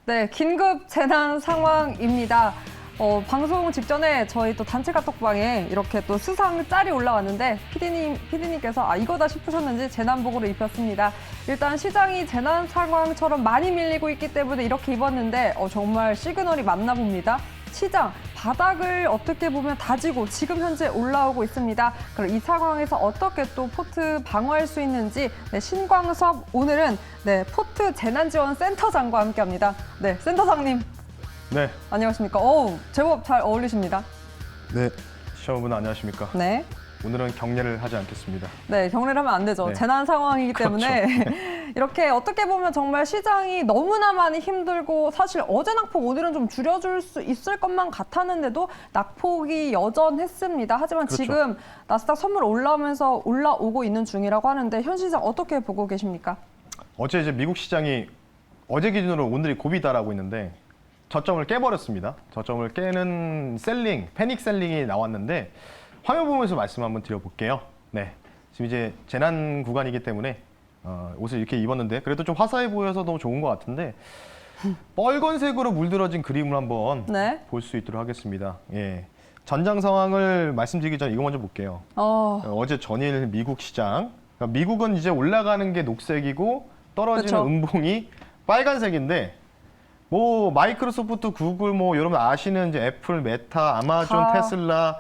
네, 긴급 재난 상황입니다. 방송 직전에 저희 또 단체 카톡방에 이렇게 또 수상 짤이 올라왔는데 피디님께서 이거다 싶으셨는지 재난복으로 입혔습니다. 일단 시장이 재난 상황처럼 많이 밀리고 있기 때문에 이렇게 입었는데 정말 시그널이 맞나 봅니다. 시장 바닥을 어떻게 보면 다지고 지금 현재 올라오고 있습니다. 그럼 이 상황에서 어떻게 또 포트 방어할 수 있는지 신광섭 오늘은 포트 재난지원센터장과 함께합니다. 네, 센터장님. 네. 안녕하십니까. 제법 잘 어울리십니다. 네. 시청자분 안녕하십니까. 네. 오늘은 격려를 하지 않겠습니다. 네, 경례를 하면 안 되죠. 네. 재난 상황이기 때문에 그렇죠. 이렇게 어떻게 보면 정말 시장이 너무나 많이 힘들고 사실 어제 낙폭 오늘은 좀 줄여줄 수 있을 것만 같았는데도 낙폭이 여전했습니다. 하지만 그렇죠. 지금 나스닥 선물 올라오면서 올라오고 있는 중이라고 하는데 현 시장 어떻게 보고 계십니까? 어제 이제 미국 시장이 어제 기준으로 오늘이 고비다라고 있는데 저점을 깨버렸습니다. 저점을 깨는 셀링, 패닉 셀링이 나왔는데 화면 보면서 말씀 한번 드려볼게요. 네, 지금 이제 재난 구간이기 때문에 옷을 이렇게 입었는데 그래도 좀 화사해 보여서 너무 좋은 것 같은데 빨간색으로 물들어진 그림을 한번 볼 수 있도록 하겠습니다. 예, 전장 상황을 말씀드리기 전에 이거 먼저 볼게요. 어제 전일 미국 시장, 그러니까 미국은 이제 올라가는 게 녹색이고 떨어지는 그쵸. 음봉이 빨간색인데 뭐 마이크로소프트, 구글 뭐 여러분 아시는 이제 애플, 메타, 아마존, 테슬라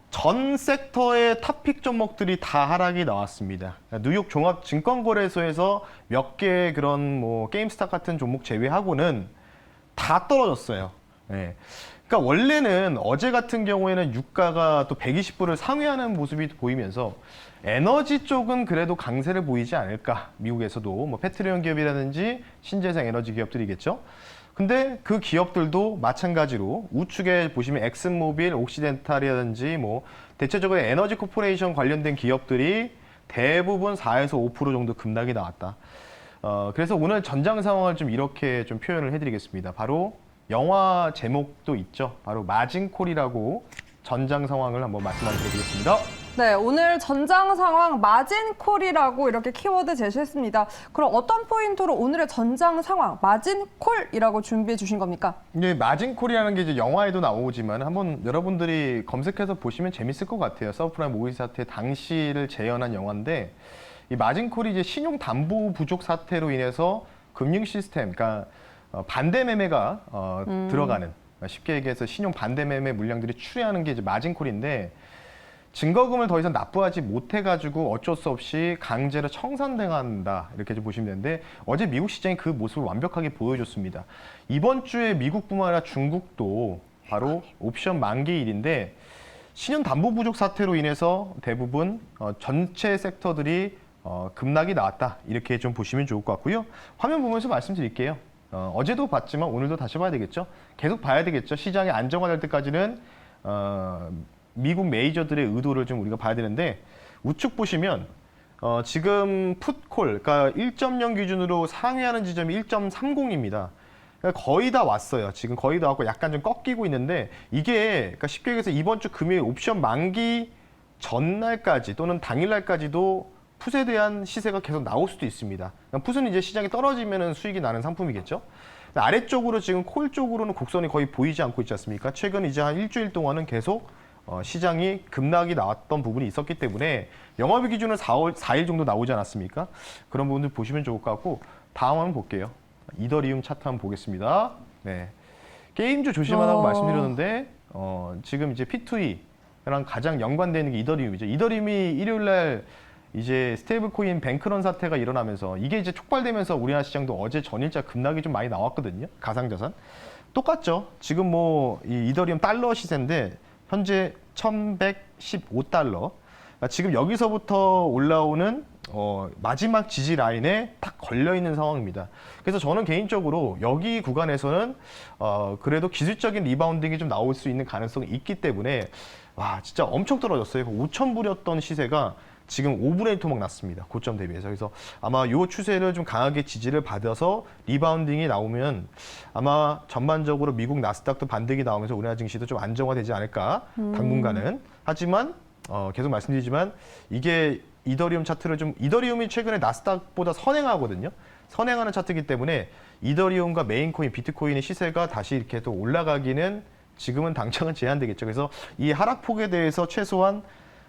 전 섹터의 탑픽 종목들이 다 하락이 나왔습니다. 뉴욕 종합증권거래소에서 몇 개의 그런 뭐 게임스탑 같은 종목 제외하고는 다 떨어졌어요. 네. 그러니까 원래는 어제 같은 경우에는 유가가 또 120불을 상회하는 모습이 보이면서 에너지 쪽은 그래도 강세를 보이지 않을까. 미국에서도 뭐 페트로리엄 기업이라든지 신재생 에너지 기업들이겠죠. 근데 그 기업들도 마찬가지로 우측에 보시면 엑슨모빌, 옥시덴탈이라든지 뭐 대체적으로 에너지 코퍼레이션 관련된 기업들이 대부분 4에서 5% 정도 급락이 나왔다. 그래서 오늘 전장 상황을 좀 이렇게 좀 표현을 해드리겠습니다. 바로 영화 제목도 있죠. 바로 마진콜이라고 전장 상황을 한번 말씀 드리겠습니다. 네, 오늘 전장 상황 마진콜이라고 이렇게 키워드 제시했습니다. 그럼 어떤 포인트로 오늘의 전장 상황 마진콜이라고 준비해 주신 겁니까? 네, 마진콜이라는 게 이제 영화에도 나오지만 한번 여러분들이 검색해서 보시면 재밌을 것 같아요. 서브프라임 모의 사태 당시를 재현한 영화인데 이 마진콜이 이제 신용 담보 부족 사태로 인해서 금융 시스템, 그러니까 반대 매매가 들어가는, 쉽게 얘기해서 신용 반대 매매 물량들이 출회하는 게 이제 마진콜인데 증거금을 더 이상 납부하지 못해가지고 어쩔 수 없이 강제로 청산당한다 이렇게 좀 보시면 되는데 어제 미국 시장이 그 모습을 완벽하게 보여줬습니다. 이번 주에 미국뿐만 아니라 중국도 바로 옵션 만기일인데 신용 담보 부족 사태로 인해서 대부분 전체 섹터들이 급락이 나왔다 이렇게 좀 보시면 좋을 것 같고요. 화면 보면서 말씀드릴게요. 어제도 봤지만 오늘도 다시 봐야 되겠죠. 계속 봐야 되겠죠. 시장이 안정화될 때까지는 미국 메이저들의 의도를 좀 우리가 봐야 되는데 우측 보시면 지금 풋콜, 그러니까 1.0 기준으로 상회하는 지점이 1.30입니다. 그러니까 거의 다 왔어요. 지금 거의 다 왔고 약간 좀 꺾이고 있는데 이게 그러니까 쉽게 얘기해서 이번 주 금요일 옵션 만기 전날까지 또는 당일날까지도 풋에 대한 시세가 계속 나올 수도 있습니다. 풋은 이제 시장이 떨어지면 수익이 나는 상품이겠죠. 아래쪽으로 지금 콜 쪽으로는 곡선이 거의 보이지 않고 있지 않습니까? 최근 이제 한 일주일 동안은 계속 시장이 급락이 나왔던 부분이 있었기 때문에 영업일 기준은 4일 정도 나오지 않았습니까? 그런 부분들 보시면 좋을 것 같고 다음 한번 볼게요. 이더리움 차트 한번 보겠습니다. 네, 게임주 조심하라고 말씀드렸는데 지금 이제 P2E랑 가장 연관되는 게 이더리움이죠. 이더리움이 일요일 날 이제 스테이블 코인 뱅크런 사태가 일어나면서 이게 이제 촉발되면서 우리나라 시장도 어제 전일자 급락이 좀 많이 나왔거든요. 가상자산. 똑같죠. 지금 뭐 이 이더리움 달러 시세인데 현재 1115달러. 지금 여기서부터 올라오는 마지막 지지 라인에 딱 걸려 있는 상황입니다. 그래서 저는 개인적으로 여기 구간에서는 그래도 기술적인 리바운딩이 좀 나올 수 있는 가능성이 있기 때문에 와 진짜 엄청 떨어졌어요. 5,000불이었던 시세가 지금 5분의 1 토막 났습니다. 고점 대비해서. 그래서 아마 이 추세를 좀 강하게 지지를 받아서 리바운딩이 나오면 아마 전반적으로 미국 나스닥도 반등이 나오면서 우리나라 증시도 좀 안정화되지 않을까 당분간은. 하지만 계속 말씀드리지만 이게 이더리움 차트를 좀 이더리움이 최근에 나스닥보다 선행하거든요. 선행하는 차트이기 때문에 이더리움과 메인코인, 비트코인의 시세가 다시 이렇게 또 올라가기는 지금은 당장은 제한되겠죠. 그래서 이 하락폭에 대해서 최소한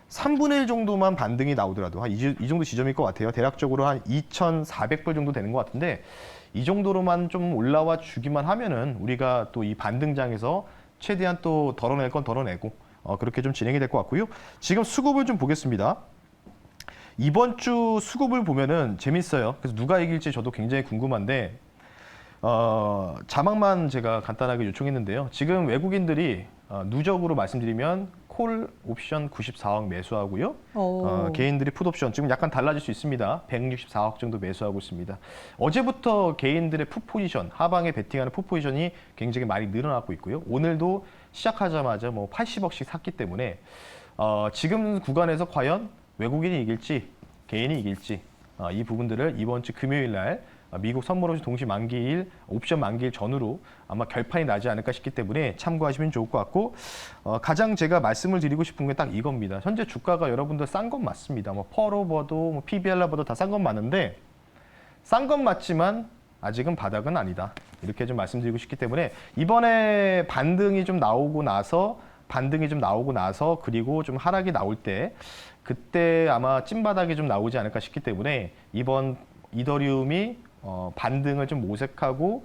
3분의 1 정도만 반등이 나오더라도 이 정도 지점일 것 같아요. 대략적으로 한 2,400불 정도 되는 것 같은데 이 정도로만 좀 올라와 주기만 하면은 우리가 또 이 반등장에서 최대한 또 덜어낼 건 덜어내고 그렇게 좀 진행이 될 것 같고요. 지금 수급을 좀 보겠습니다. 이번 주 수급을 보면은 재밌어요. 그래서 누가 이길지 저도 굉장히 궁금한데 자막만 제가 간단하게 요청했는데요. 지금 외국인들이 누적으로 말씀드리면 콜 옵션 94억 매수하고요. 개인들이 풋 옵션 지금 약간 달라질 수 있습니다. 164억 정도 매수하고 있습니다. 어제부터 개인들의 풋 포지션, 하방에 베팅하는 풋 포지션이 굉장히 많이 늘어나고 있고요. 오늘도 시작하자마자 뭐 80억씩 샀기 때문에 지금 구간에서 과연 외국인이 이길지 개인이 이길지 이 부분들을 이번 주 금요일 날 미국 선물 옵션 동시 만기일, 옵션 만기일 전후로 아마 결판이 나지 않을까 싶기 때문에 참고하시면 좋을 것 같고 가장 제가 말씀을 드리고 싶은 게 딱 이겁니다. 현재 주가가 여러분들 싼 건 맞습니다. 뭐 펄오버도 뭐 PBR라버도 다 싼 건 맞는데 싼 건 맞지만 아직은 바닥은 아니다. 이렇게 좀 말씀드리고 싶기 때문에 이번에 반등이 좀 나오고 나서 그리고 좀 하락이 나올 때 그때 아마 찐바닥이 좀 나오지 않을까 싶기 때문에 이번 이더리움이 반등을 좀 모색하고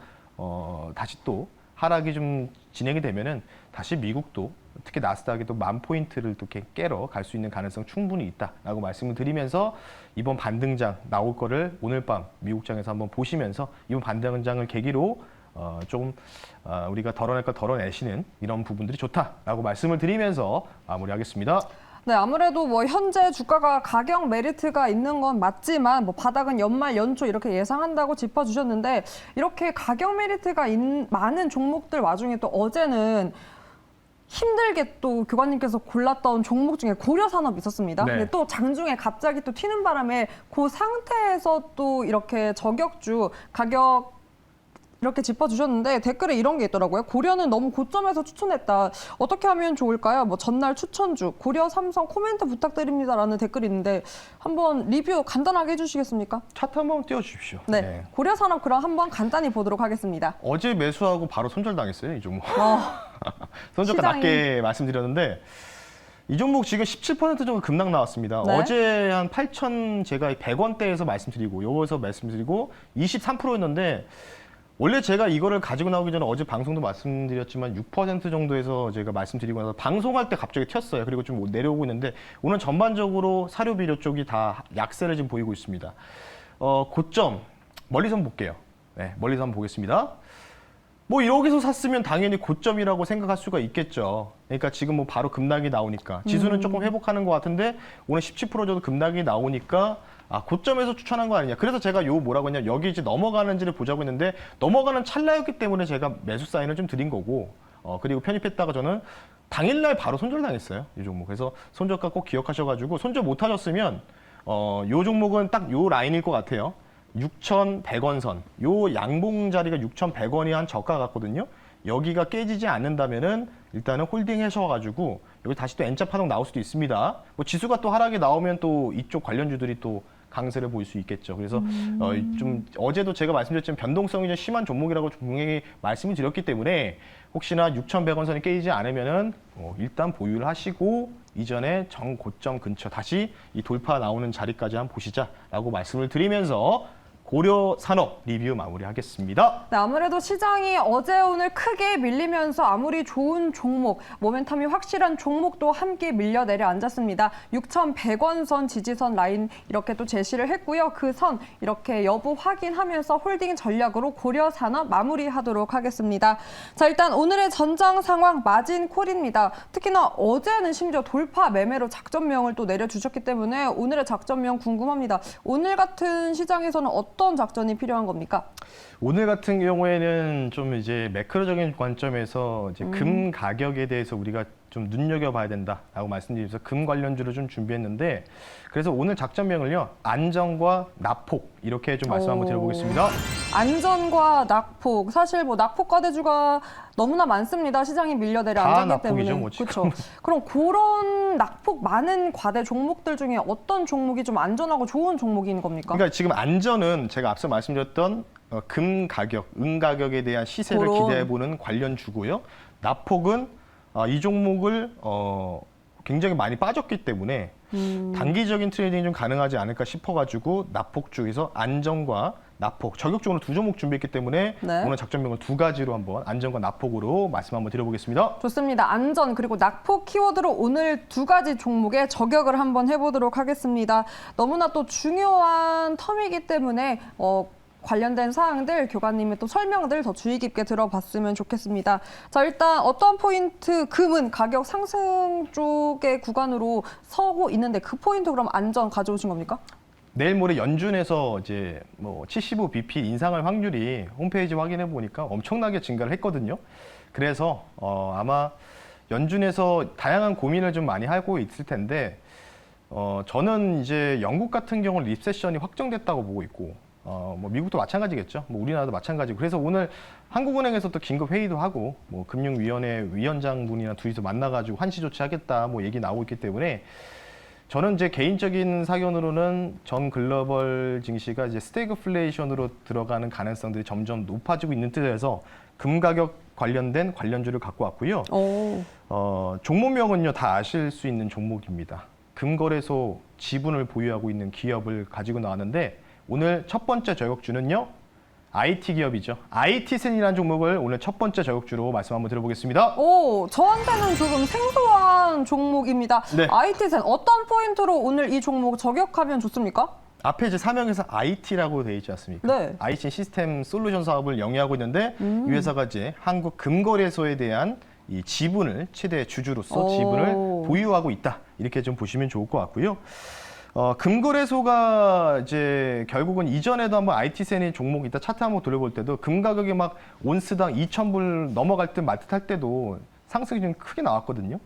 다시 또 하락이 좀 진행이 되면은 다시 미국도 특히 나스닥이 또 10,000포인트를 또 이렇게 깨러 갈 수 있는 가능성 충분히 있다라고 말씀을 드리면서 이번 반등장 나올 거를 오늘 밤 미국장에서 한번 보시면서 이번 반등장을 계기로 좀 우리가 덜어낼 거 덜어내시는 이런 부분들이 좋다라고 말씀을 드리면서 마무리하겠습니다. 네, 아무래도 뭐 현재 주가가 가격 메리트가 있는 건 맞지만 뭐 바닥은 연말 연초 이렇게 예상한다고 짚어주셨는데 이렇게 가격 메리트가 많은 종목들 와중에 또 어제는 힘들게 또 교관님께서 골랐던 종목 중에 고려산업이 있었습니다. 네. 근데 또 장중에 갑자기 또 튀는 바람에 그 상태에서 또 이렇게 저격주 가격 이렇게 짚어주셨는데 댓글에 이런 게 있더라고요. 고려는 너무 고점에서 추천했다. 어떻게 하면 좋을까요? 뭐 전날 추천주, 고려, 삼성 코멘트 부탁드립니다라는 댓글이 있는데 한번 리뷰 간단하게 해주시겠습니까? 차트 한번 띄워주십시오. 네, 고려산업 그럼 한번 간단히 보도록 하겠습니다. 어제 매수하고 바로 손절당했어요, 이 종목. 손절가 시장이- 낮게 말씀드렸는데 이 종목 지금 17% 정도 급락 나왔습니다. 네. 어제 한 8천 제가 100원대에서 말씀드리고 여기서 말씀드리고 23%였는데 원래 제가 이거를 가지고 나오기 전에 어제 방송도 말씀드렸지만 6% 정도에서 제가 말씀드리고 나서 방송할 때 갑자기 튀었어요. 그리고 좀 내려오고 있는데 오늘 전반적으로 사료 비료 쪽이 다 약세를 지금 보이고 있습니다. 고점 멀리서 한번 볼게요. 네, 멀리서 한번 보겠습니다. 뭐 여기서 샀으면 당연히 고점이라고 생각할 수가 있겠죠. 그러니까 지금 뭐 바로 급락이 나오니까 지수는 조금 회복하는 것 같은데 오늘 17% 정도 급락이 나오니까 고점에서 추천한 거 아니냐. 그래서 제가 뭐라고 했냐. 여기 이제 넘어가는지를 보자고 했는데 넘어가는 찰나였기 때문에 제가 매수 사인을 좀 드린 거고 그리고 편입했다가 저는 당일날 바로 손절당했어요. 이 종목. 그래서 손절가 꼭 기억하셔가지고 손절 못 하셨으면 요 종목은 딱 요 라인일 것 같아요. 6,100원 선. 요 양봉 자리가 6,100원이 한 저가 같거든요. 여기가 깨지지 않는다면은 일단은 홀딩 하셔가지고 여기 다시 또 N자 파동 나올 수도 있습니다. 뭐 지수가 또 하락이 나오면 또 이쪽 관련주들이 또 강세를 보일 수 있겠죠. 그래서 좀 어제도 제가 말씀드렸지만 변동성이 좀 심한 종목이라고 분명히 말씀을 드렸기 때문에 혹시나 6,100원 선이 깨지지 않으면은 일단 보유를 하시고 이전에 정고점 근처 다시 이 돌파 나오는 자리까지 한번 보시자라고 말씀을 드리면서 고려산업 리뷰 마무리하겠습니다. 네, 아무래도 시장이 어제 오늘 크게 밀리면서 아무리 좋은 종목, 모멘텀이 확실한 종목도 함께 밀려 내려앉았습니다. 6,100원 선 지지선 라인 이렇게 또 제시를 했고요. 그 선 이렇게 여부 확인하면서 홀딩 전략으로 고려산업 마무리하도록 하겠습니다. 자, 일단 오늘의 전장 상황 마진 콜입니다. 특히나 어제는 심지어 돌파 매매로 작전명을 또 내려주셨기 때문에 오늘의 작전명 궁금합니다. 오늘 같은 시장에서는 어떤 작전이 필요한 겁니까? 오늘 같은 경우에는 좀 이제 매크로적인 관점에서 이제 금 가격에 대해서 우리가 좀 눈여겨봐야 된다라고 말씀드리면서 금 관련주를 좀 준비했는데 그래서 오늘 작전명을요 안전과 낙폭 이렇게 좀 말씀 한번 드려보겠습니다. 안전과 낙폭. 사실 뭐 낙폭 과대주가 너무나 많습니다. 시장이 밀려내려 다 앉았기 때문에. 낙폭이죠, 뭐 지금은. 그렇죠. 그럼 그런 낙폭 많은 과대 종목들 중에 어떤 종목이 좀 안전하고 좋은 종목인 겁니까? 그러니까 지금 안전은 제가 앞서 말씀드렸던 금 가격, 은 가격에 대한 시세를 그런. 기대해보는 관련주고요. 낙폭은 이 종목을 굉장히 많이 빠졌기 때문에 단기적인 트레이딩이 좀 가능하지 않을까 싶어가지고 낙폭 중에서 안전과 낙폭, 저격적으로 두 종목 준비했기 때문에 네. 오늘 작전명을 두 가지로 한번 안전과 낙폭으로 말씀 한번 드려보겠습니다. 좋습니다. 안전 그리고 낙폭 키워드로 오늘 두 가지 종목에 저격을 한번 해보도록 하겠습니다. 너무나 또 중요한 텀이기 때문에 관련된 사항들 교관님의 또 설명들 더 주의 깊게 들어봤으면 좋겠습니다. 자, 일단 어떤 포인트 금은 가격 상승 쪽의 구간으로 서고 있는데 그 포인트 그럼 안전 가져오신 겁니까? 내일 모레 연준에서 이제 뭐 75bp 인상할 확률이 홈페이지 확인해 보니까 엄청나게 증가를 했거든요. 그래서 아마 연준에서 다양한 고민을 좀 많이 하고 있을 텐데 저는 이제 영국 같은 경우는 리세션이 확정됐다고 보고 있고 뭐 미국도 마찬가지겠죠. 뭐 우리나라도 마찬가지고. 그래서 오늘 한국은행에서 또 긴급 회의도 하고 뭐 금융위원회 위원장분이랑 둘이서 만나가지고 환시 조치하겠다 뭐 얘기 나오고 있기 때문에 저는 제 개인적인 사견으로는 전 글로벌 증시가 이제 스태그플레이션으로 들어가는 가능성들이 점점 높아지고 있는 뜻에서 금 가격 관련된 관련주를 갖고 왔고요. 종목명은요 다 아실 수 있는 종목입니다. 금거래소 지분을 보유하고 있는 기업을 가지고 나왔는데 오늘 첫 번째 저격주는요. IT 기업이죠. IT센이라는 종목을 오늘 첫 번째 저격주로 말씀 한번 들어보겠습니다. 저한테는 조금 생소한 종목입니다. 네. IT센 어떤 포인트로 오늘 이 종목 저격하면 좋습니까? 앞에 이제 사명에서 IT라고 되어 있지 않습니까? 네. IT센 시스템 솔루션 사업을 영위하고 있는데 이 회사가 이제 한국 금거래소에 대한 이 지분을 최대 주주로서 지분을 보유하고 있다. 이렇게 좀 보시면 좋을 것 같고요. 금거래소가 이제 결국은 이전에도 한번 IT센의 종목 이따 차트 한번 돌려볼 때도 금 가격이 막 온스당 2,000불 넘어갈 듯 말 듯 할 때도 상승이 좀 크게 나왔거든요.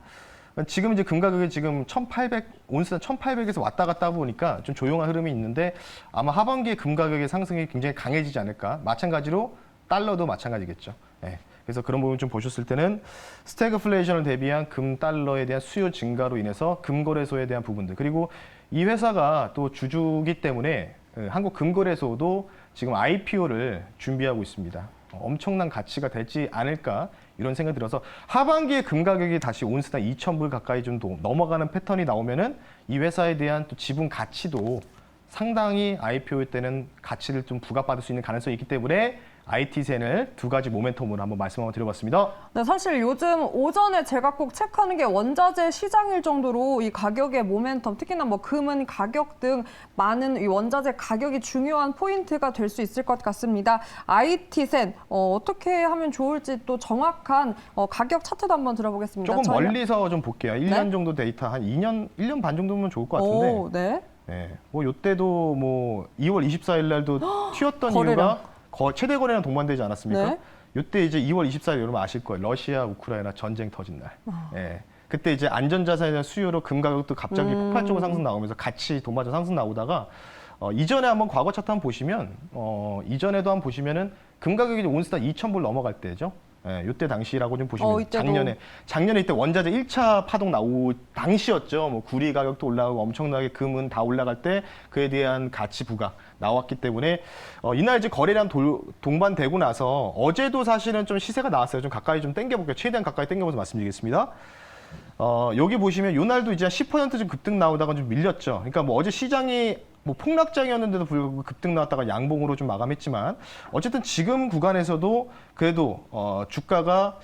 지금 이제 금 가격이 지금 1,800 온스당 1,800에서 왔다 갔다 보니까 좀 조용한 흐름이 있는데 아마 하반기에 금 가격의 상승이 굉장히 강해지지 않을까. 마찬가지로 달러도 마찬가지겠죠. 네. 그래서 그런 부분 좀 보셨을 때는 스태그플레이션을 대비한 금 달러에 대한 수요 증가로 인해서 금거래소에 대한 부분들 그리고 이 회사가 또 주주기 때문에 한국 금거래소도 지금 IPO를 준비하고 있습니다. 엄청난 가치가 되지 않을까 이런 생각이 들어서 하반기에 금 가격이 다시 온스당 2,000불 가까이 좀 넘어가는 패턴이 나오면은 이 회사에 대한 또 지분 가치도 상당히 IPO 때는 가치를 좀 부과받을 수 있는 가능성이 있기 때문에 IT센을 두 가지 모멘텀으로 한번 말씀 한번 드려봤습니다. 네, 사실 요즘 오전에 제가 꼭 체크하는 게 원자재 시장일 정도로 이 가격의 모멘텀, 특히나 뭐 금은 가격 등 많은 이 원자재 가격이 중요한 포인트가 될 수 있을 것 같습니다. IT센 어떻게 하면 좋을지 또 정확한 가격 차트도 한번 들어보겠습니다. 조금 멀리서 좀 볼게요. 1년 정도 데이터 한 1년 반 정도면 좋을 것 같은데. 네. 네. 뭐 이때도 뭐 2월 24일 날도 튀었던 거래량. 이유가 최대 거래량 동반되지 않았습니까? 네. 이때 이제 2월 24일 여러분 아실 거예요. 러시아 우크라이나 전쟁 터진 날. 예. 그때 이제 안전자산에 대한 수요로 금 가격도 갑자기 폭발적으로 상승 나오면서 같이 도마저 상승 나오다가 이전에 한번 과거 차트 한번 보시면 이전에도 한번 보시면은 금 가격이 온스당 2,000불 넘어갈 때죠. 예, 이때 당시라고 좀 보시면 작년에 이때 원자재 1차 파동 나오 당시였죠. 뭐 구리 가격도 올라가고 엄청나게 금은 다 올라갈 때 그에 대한 가치 부과 나왔기 때문에 이날 이제 거래량 동반되고 나서 어제도 사실은 좀 시세가 나왔어요. 좀 가까이 좀 당겨볼게요. 최대한 가까이 당겨봐서 말씀드리겠습니다. 여기 보시면 요 날도 이제 10% 좀 급등 나오다가 좀 밀렸죠. 그러니까 뭐 어제 시장이 뭐 폭락장이었는데도 불구하고 급등 나왔다가 양봉으로 좀 마감했지만 어쨌든 지금 구간에서도 그래도 주가가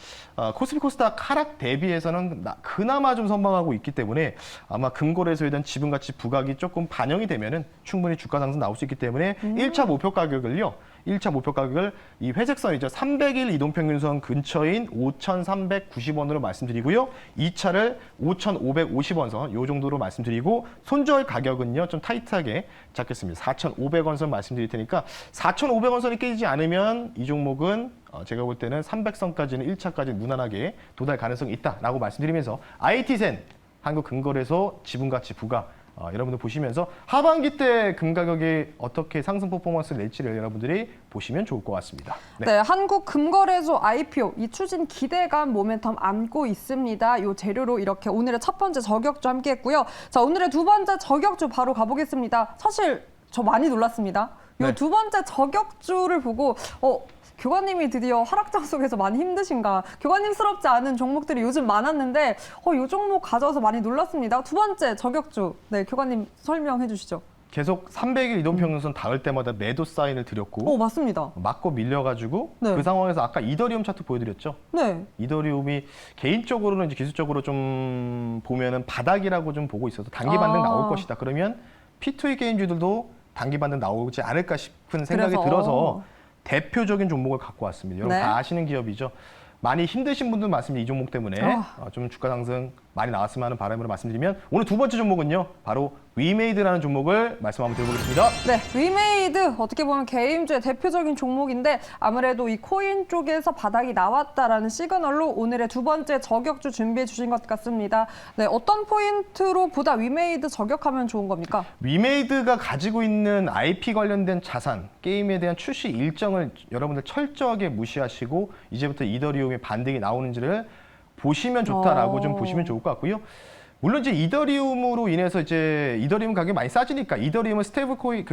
코스피 코스닥 하락 대비해서는 그나마 좀 선방하고 있기 때문에 아마 금거래소에 대한 지분가치 부각이 조금 반영이 되면은 충분히 주가 상승 나올 수 있기 때문에 1차 목표 가격을요. 1차 목표 가격을 이 회색선이죠. 300일 이동평균선 근처인 5,390원으로 말씀드리고요. 2차를 5,550원 선, 요 정도로 말씀드리고 손절 가격은요, 좀 타이트하게 잡겠습니다. 4,500원 선 말씀드릴 테니까 4,500원 선이 깨지지 않으면 이 종목은 제가 볼 때는 300선까지는 1차까지 무난하게 도달 가능성이 있다라고 말씀드리면서 IT센 한국금거래소 지분가치 부과 여러분들 보시면서 하반기 때 금 가격이 어떻게 상승 퍼포먼스를 낼지를 여러분들이 보시면 좋을 것 같습니다. 네, 한국금거래소 IPO 이 추진 기대감 모멘텀 안고 있습니다. 이 재료로 이렇게 오늘의 첫 번째 저격주 함께했고요. 자, 오늘의 두 번째 저격주 바로 가보겠습니다. 사실 저 많이 놀랐습니다. 이 네. 두 번째 저격주를 보고 교관님이 드디어 하락장 속에서 많이 힘드신가? 교관님스럽지 않은 종목들이 요즘 많았는데 이 종목 가져와서 많이 놀랐습니다. 두 번째 저격주, 네, 교관님 설명해 주시죠. 계속 300일 이동평균선 닿을 때마다 매도 사인을 드렸고 맞습니다. 맞고 밀려가지고 네. 그 상황에서 아까 이더리움 차트 보여드렸죠. 네. 이더리움이 개인적으로는 이제 기술적으로 좀 보면은 바닥이라고 좀 보고 있어서 단기 반등 나올 것이다. 그러면 P2E 게임주들도 단기 반등 나오지 않을까 싶은 생각이 들어서 대표적인 종목을 갖고 왔습니다. 여러분 네. 다 아시는 기업이죠. 많이 힘드신 분들 많습니다. 이 종목 때문에 좀 주가 상승 많이 나왔으면 하는 바람으로 말씀드리면 오늘 두 번째 종목은요. 바로 위메이드라는 종목을 말씀 한번 드려보겠습니다. 네, 위메이드 어떻게 보면 게임주의 대표적인 종목인데 아무래도 이 코인 쪽에서 바닥이 나왔다라는 시그널로 오늘의 두 번째 저격주 준비해 주신 것 같습니다. 네, 어떤 포인트로 보다 위메이드 저격하면 좋은 겁니까? 위메이드가 가지고 있는 IP 관련된 자산, 게임에 대한 출시 일정을 여러분들 철저하게 무시하시고 이제부터 이더리움의 반등이 나오는지를 보시면 좋다라고 좀 보시면 좋을 것 같고요. 물론 이제 이더리움으로 인해서 이제 이더리움 가격이 많이 싸지니까 이더리움은 스테이블 코인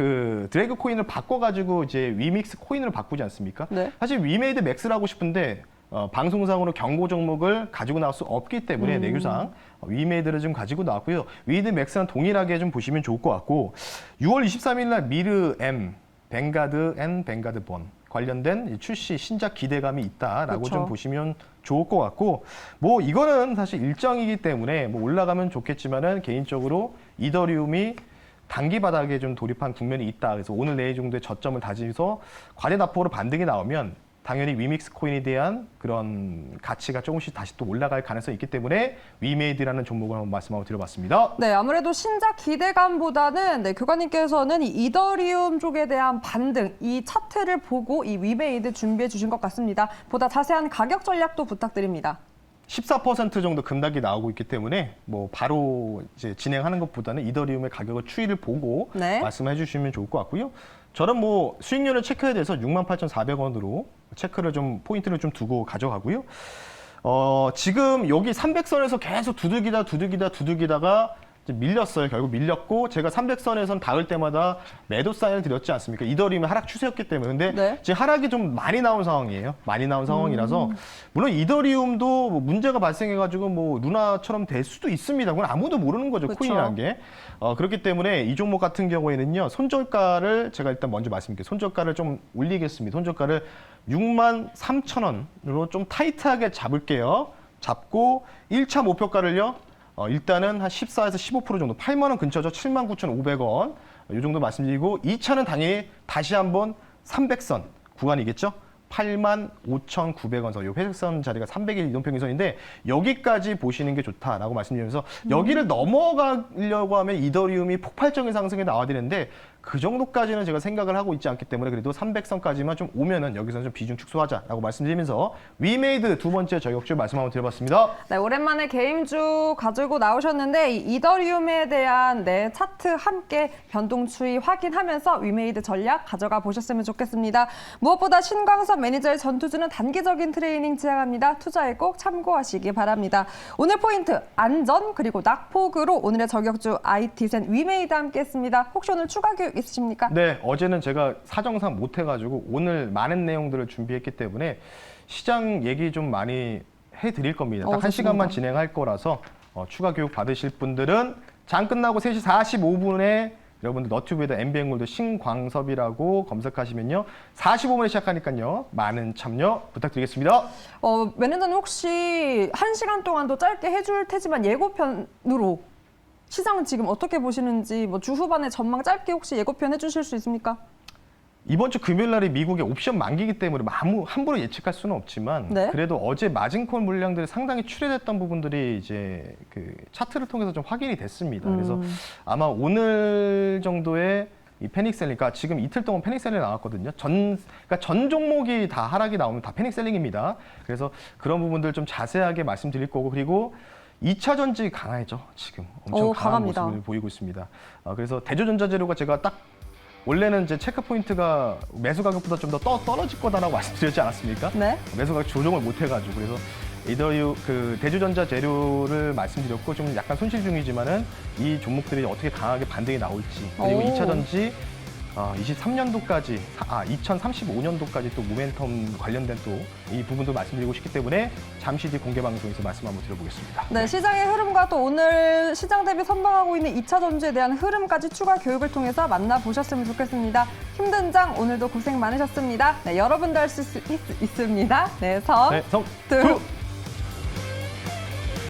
드래그 코인을 바꿔가지고 이제 위믹스 코인으로 바꾸지 않습니까? 네. 사실 위메이드 맥스를 하고 싶은데 방송상으로 경고 종목을 가지고 나올 수 없기 때문에 내규상 위메이드를 좀 가지고 나왔고요. 위메이드 맥스랑 동일하게 좀 보시면 좋을 것 같고 6월 23일 날 미르 M 뱅가드 앤 뱅가드 본 관련된 출시 신작 기대감이 있다라고 그렇죠. 좀 보시면 좋을 것 같고 뭐 이거는 사실 일정이기 때문에 뭐 올라가면 좋겠지만은 개인적으로 이더리움이 단기 바닥에 좀 돌입한 국면이 있다. 그래서 오늘 내일 정도의 저점을 다지면서 과대 낙폭으로 반등이 나오면 당연히 위믹스 코인에 대한 그런 가치가 조금씩 다시 또 올라갈 가능성이 있기 때문에 위메이드라는 종목을 한번 말씀하고 드려봤습니다. 네, 아무래도 신작 기대감보다는 네, 교관님께서는 이 이더리움 쪽에 대한 반등, 이 차트를 보고 이 위메이드 준비해 주신 것 같습니다. 보다 자세한 가격 전략도 부탁드립니다. 14% 정도 급락이 나오고 있기 때문에 뭐 바로 이제 진행하는 것보다는 이더리움의 가격을 추이를 보고 네. 말씀해 주시면 좋을 것 같고요. 저는 뭐 수익률을 체크해야 돼서 68,400원으로 체크를 좀 포인트를 좀 두고 가져가고요. 지금 여기 300선에서 계속 두들기다가 이제 밀렸어요. 결국 밀렸고 제가 300선에선 닿을 때마다 매도 사인을 드렸지 않습니까? 이더리움의 하락 추세였기 때문에. 근데 네. 지금 하락이 좀 많이 나온 상황이에요. 많이 나온 상황이라서 물론 이더리움도 뭐 문제가 발생해가지고 뭐 루나처럼 될 수도 있습니다. 그건 아무도 모르는 거죠. 그렇죠. 코인이라는 게. 그렇기 때문에 이 종목 같은 경우에는요. 손절가를 제가 일단 먼저 말씀드릴게요. 손절가를 좀 올리겠습니다. 손절가를 63,000원으로 좀 타이트하게 잡을게요. 잡고 1차 목표가를요. 일단은 한 14에서 15% 정도, 8만 원 근처죠. 79,500원. 이 정도 말씀드리고 2차는 당연히 다시 한번 300선 구간이겠죠. 85,900원 선. 이 회색선 자리가 300일 이동평균선인데 여기까지 보시는 게 좋다라고 말씀드리면서 여기를 넘어가려고 하면 이더리움이 폭발적인 상승에 나와야 되는데 그 정도까지는 제가 생각을 하고 있지 않기 때문에 그래도 300선까지만 좀 오면은 여기서는 좀 비중 축소하자라고 말씀드리면서 위메이드 두 번째 저격주 말씀 한번 드려봤습니다. 네, 오랜만에 게임주 가지고 나오셨는데 이 이더리움에 대한 네, 차트 함께 변동 추이 확인하면서 위메이드 전략 가져가 보셨으면 좋겠습니다. 무엇보다 신광섭 매니저의 전투주는 단기적인 트레이닝 지향합니다. 투자에 꼭 참고하시기 바랍니다. 오늘 포인트 안전 그리고 낙폭으로 오늘의 저격주 IT센 위메이드 함께했습니다. 혹시 오늘 추가 교육 있으십니까? 네, 어제는 제가 사정상 못해가지고 오늘 많은 내용들을 준비했기 때문에 시장 얘기 좀 많이 해드릴 겁니다. 딱 1시간만 진행할 거라서 추가 교육 받으실 분들은 장 끝나고 3시 45분에 여러분들 너튜브에다 MBN골드 신광섭이라고 검색하시면요. 45분에 시작하니까요. 많은 참여 부탁드리겠습니다. 매니저님 혹시 1시간 동안도 짧게 해줄 테지만 예고편으로 시장은 지금 어떻게 보시는지 뭐 주 후반에 전망 짧게 혹시 예고편 해주실 수 있습니까? 이번 주 금요일 날이 미국의 옵션 만기이기 때문에 함부로 예측할 수는 없지만 네. 그래도 어제 마진콜 물량들이 상당히 출회됐던 부분들이 이제 그 차트를 통해서 좀 확인이 됐습니다. 그래서 아마 오늘 정도의 이 패닉셀링, 그러니까 지금 이틀 동안 패닉셀링이 나왔거든요. 그러니까 전 종목이 다 하락이 나오면 다 패닉셀링입니다. 그래서 그런 부분들 좀 자세하게 말씀드릴 거고, 그리고 2차 전지 강하죠. 지금 엄청 강한 강합니다. 모습을 보이고 있습니다. 그래서 대조전자재료가 제가 딱 원래는 이제 체크 포인트가 매수 가격보다 좀 더 떨어질 거다라고 말씀드렸지 않았습니까? 네. 매수 가격 조정을 못 해가지고 그래서 그 대주전자 재료를 말씀드렸고 좀 약간 손실 중이지만은 이 종목들이 어떻게 강하게 반등이 나올지, 그리고 오. 2차 전지 23년도까지 2035년도까지 또 모멘텀 관련된 또 이 부분도 말씀드리고 싶기 때문에 잠시 뒤 공개 방송에서 말씀 한번 드려보겠습니다. 네, 시장의 흐름과 또 오늘 시장 대비 선방하고 있는 2차 전지에 대한 흐름까지 추가 교육을 통해서 만나보셨으면 좋겠습니다. 힘든 장 오늘도 고생 많으셨습니다. 네, 여러분도 할 수 있습니다. 네, 성, 네, 두,